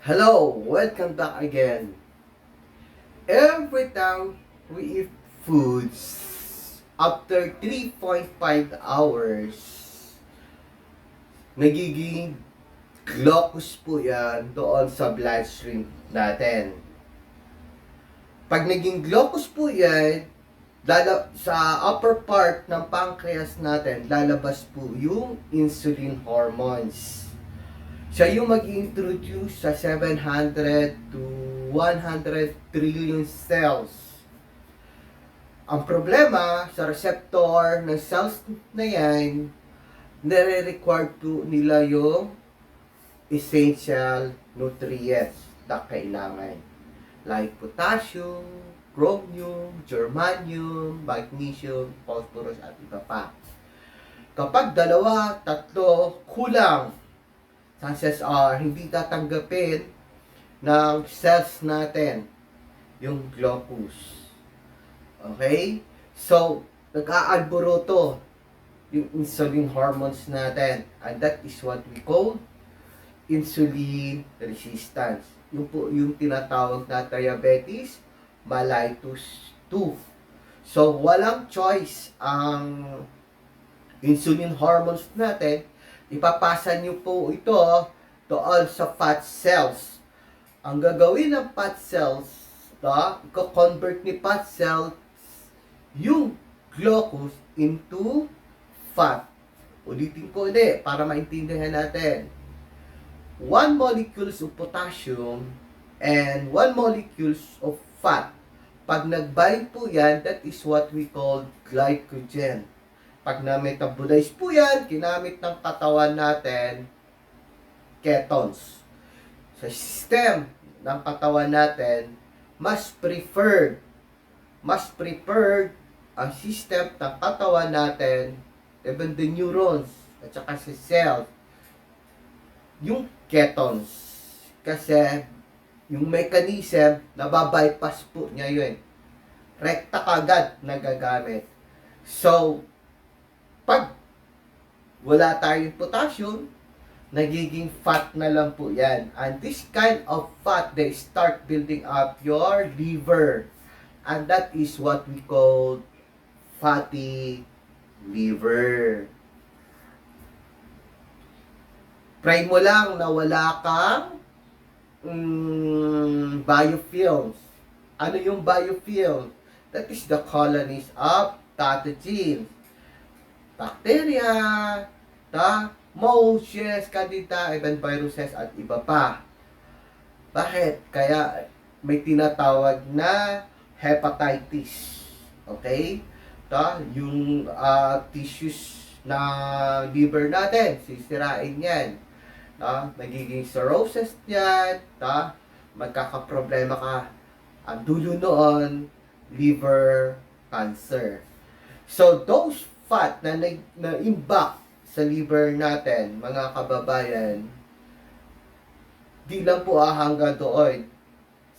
Hello, welcome back again. Every time we eat foods, after 3.5 hours, nagiging glucose po yan doon sa bloodstream natin. Pag naging glucose po yan, sa upper part ng pancreas natin, lalabas po yung insulin hormones. Siya yung mag-introduce sa 700 to 100 trillion cells. Ang problema sa receptor ng cells na yan, nare-require po nila yung essential nutrients na kailangan. Like potassium, chromium, germanium, magnesium, phosphorus at iba pa. Kapag dalawa, tatlo, kulang, chances are hindi tatanggapin ng cells natin yung glucose. Okay? So, nag-aalboroto yung insulin hormones natin. And that is what we call insulin resistance. Yung po yung tinatawag na diabetes mellitus 2. So, walang choice ang insulin hormones natin. Ipapasa nyo po ito doon sa fat cells. Ang gagawin ng fat cells, i-convert ni fat cells yung glucose into fat. Ulitin ko ulit para maintindihan natin. 1 molecules of potassium and 1 molecules of fat. Pag nag-bind po yan, that is what we call glycogen. Pag na-metabolize po yan, kinamit ng katawan natin, ketones. Sa system ng katawan natin, mas preferred ang system ng katawan natin, even the neurons, at saka sa cell, yung ketones. Kasi, yung mechanism, nababypass po niya yun. Rekta kagad nagagamit. So, pag wala tayong potassium, nagiging fat na lang po yan. And this kind of fat, they start building up your liver. And that is what we call fatty liver. Pray mo lang na wala kang biofilms. Ano yung biofilm? That is the colonies of pathogens. Bacteria, mold, yeast, candida, even viruses, at iba pa. Bakit? Kaya may tinatawag na hepatitis. Okay? Yung tissues na liver natin, sisirain yan. Nagiging cirrhosis yan. Magkakaproblema ka. Ang dulo noon, liver cancer. So, those fat na na-imbak sa liver natin, mga kababayan, di lang po hanggang doon.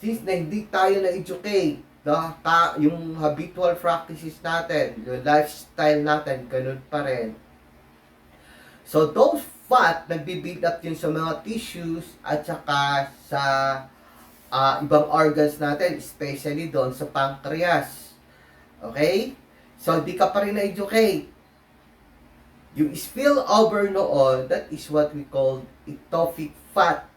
Since na hindi tayo na-educate, yung habitual practices natin, yung lifestyle natin, ganun pa rin. So, those fat, nagbibuild up yun sa mga tissues at saka sa ibang organs natin, especially doon sa pancreas. Okay? So, di ka pa rin na-educate. Yung spillover noon, that is what we call ectopic fat.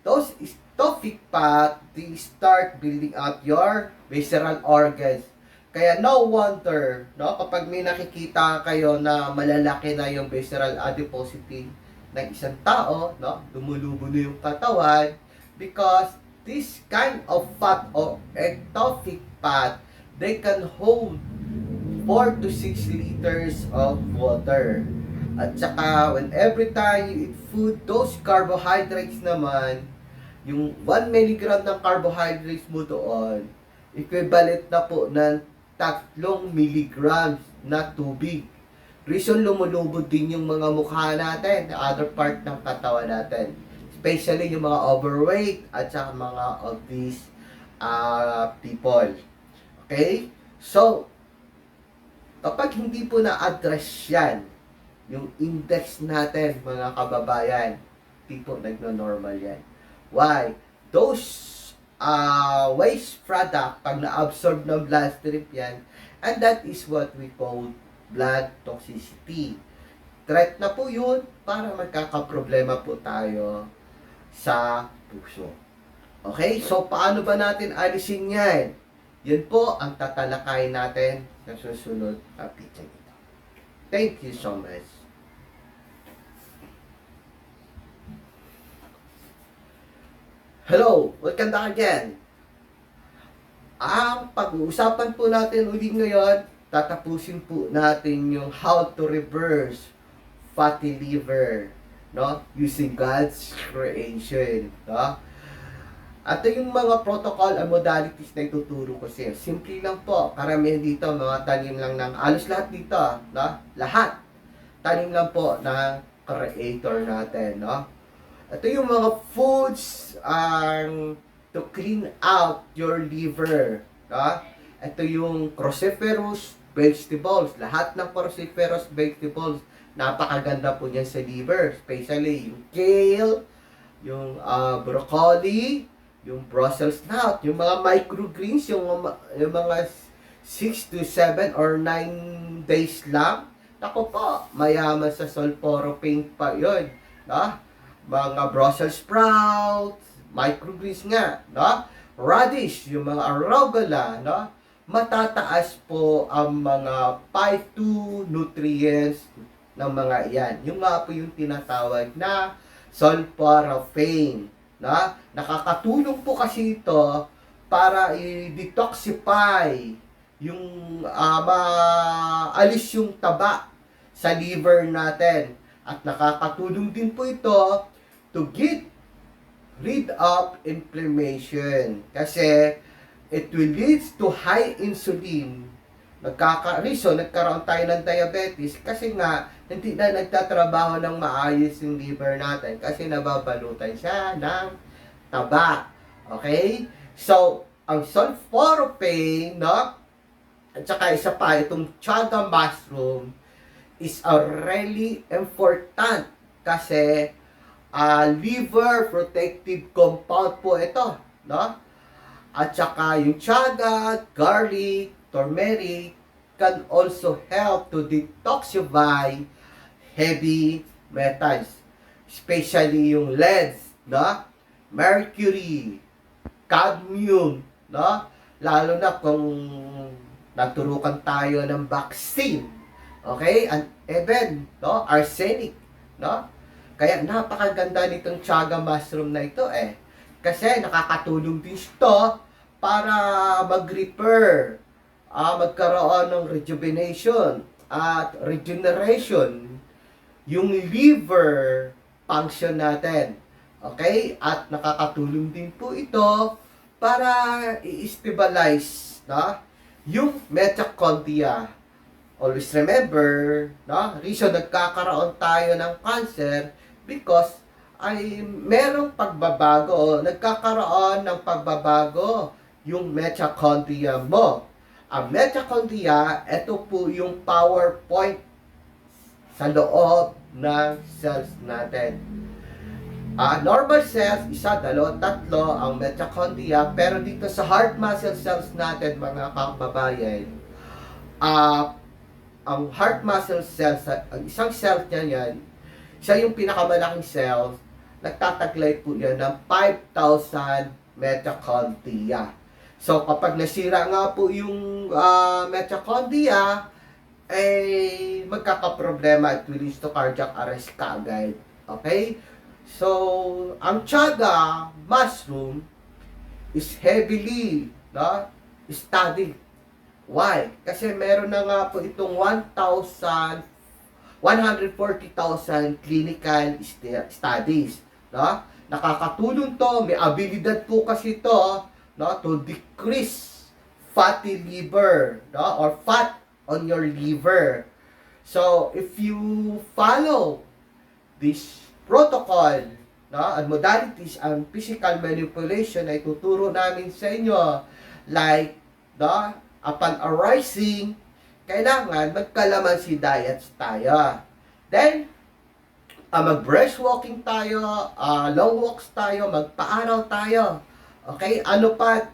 Those ectopic fat, they start building up your visceral organs. Kaya no wonder, kapag may nakikita kayo na malalaki na yung visceral adiposity ng isang tao, lumulubo na yung katawan, because this kind of fat or ectopic fat, they can hold 4 to 6 liters of water. At saka, when every time you eat food, those carbohydrates naman, yung 1 milligram ng carbohydrates mo doon, equivalent na po ng 3 milligrams na tubig. Reason lumulubog din yung mga mukha natin, the other part ng katawan natin. Especially yung mga overweight at saka mga obese people. Okay? So, kapag hindi po na-address yan, yung index natin, mga kababayan, hindi po nagno-normal yan. Why? Those waste product, pag na-absorb ng bloodstream yan, and that is what we call blood toxicity. Threat na po yun para magkakaproblema po tayo sa puso. Okay? So, paano ba natin alisin yan? Yan po ang tatalakayin natin sa susunod na video nito. Thank you so much. Hello! Welcome back again. Ang pag-uusapan po natin uli ngayon, tatapusin po natin yung how to reverse fatty liver, no? Using God's creation, no? At yung mga protocol and modalities na ituturo ko sa iyo. Simple lang po. Karamihan dito, mga tanim lang ng, alos lahat dito, no? Lahat. Tanim lang po ng creator natin, no? Ito yung mga foods to clean out your liver. No? Ito yung cruciferous vegetables. Lahat ng cruciferous vegetables, napakaganda po niyan sa liver. Especially yung kale, yung broccoli, yung Brussels sprout, yung mga microgreens, yung mga 6 to 7 or 9 days lang. Ako po, mayaman sa sulforaphane pa yun. No? Mga Brussels sprouts, microgreens nga, no? Radish, yung mga arugula, no? Matataas po ang mga phytonutrients ng mga iyan. Yung nga po yung tinatawag na sulforaphane, no? Nakakatulong po kasi ito para i-detoxify yung maalis yung taba sa liver natin. At nakakatulong din po ito to get rid of inflammation. Kasi it will lead to high insulin. Nagkaroon tayo ng diabetes kasi nga hindi na nagtatrabaho ng maayos yung liver natin kasi nababalutan siya ng taba. Okay? So, ang sulforaphane, no? At saka isa pa, itong chaga mushroom is a really important kasi liver protective compound po ito, no? At saka yung chaga, garlic, turmeric can also help to detoxify heavy metals, especially yung lead, no? Mercury, cadmium, no? Lalo na kung nagturukan tayo ng vaccine, okay? And even, no, arsenic, no? Kaya napakaganda nitong chaga mushroom na ito kasi nakakatulong din ito para mag-repair, magkaroon ng rejuvenation at regeneration yung liver function natin. Okay? At nakakatulong din po ito para i-stabilize, no, yung mitochondria. Always remember, no, reason nagkakaroon tayo ng cancer because ay merong pagbabago, nagkakaroon ng pagbabago yung mitochondria mo. Ang mitochondria, ito po yung power point sa loob ng cells natin. Normal cells, 1, 2, 3 ang mitochondria, pero dito sa heart muscle cells natin, mga kababayan, ang heart muscle cells, ang isang cell niya yan, siya yung pinakamalaking cell, nagtataglay po yan ng 5,000 mitochondria. So, kapag nasira nga po yung mitochondria, magkakaproblema, it will lead to cardiac arrest kaagad. Okay? So, ang chaga mushroom is heavily, no, studied. Why? Kasi meron na nga po itong 140,000 clinical studies, no? Nakakatulong to, may abilidad po kasi to, no, to decrease fatty liver, no, or fat on your liver. So, if you follow this protocol, no, and modalities and physical manipulation na ituturo namin sa inyo, like, no, upon arising, kailangan magkalamansi diets tayo. Then, mag-brush walking tayo, long walks tayo, magpaaraw tayo. Okay? Ano pa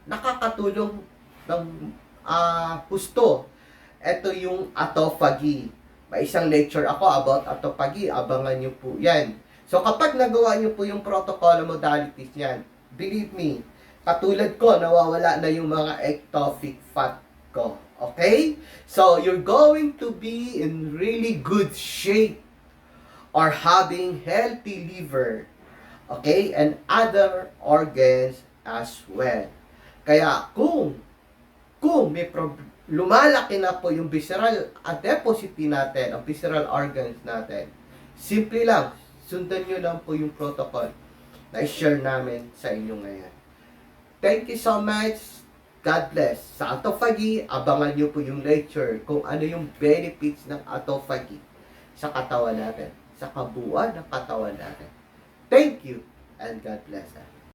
nakakatulong ng husto? Ito yung autophagy. May isang lecture ako about autophagy. Abangan nyo po yan. So, kapag nagawa nyo po yung protocol modalities yan, believe me, katulad ko, nawawala na yung mga ectopic fat ko. Okay? So, you're going to be in really good shape or having healthy liver. Okay? And other organs as well. Kaya, kung may lumalaki na po yung visceral adiposity natin, ang visceral organs natin, simple lang, sundan nyo lang po yung protocol na i-share namin sa inyo ngayon. Thank you so much. God bless. Sa autophagy, abangan nyo po yung lecture kung ano yung benefits ng autophagy sa katawan natin, sa kabuuan ng katawan natin. Thank you and God bless.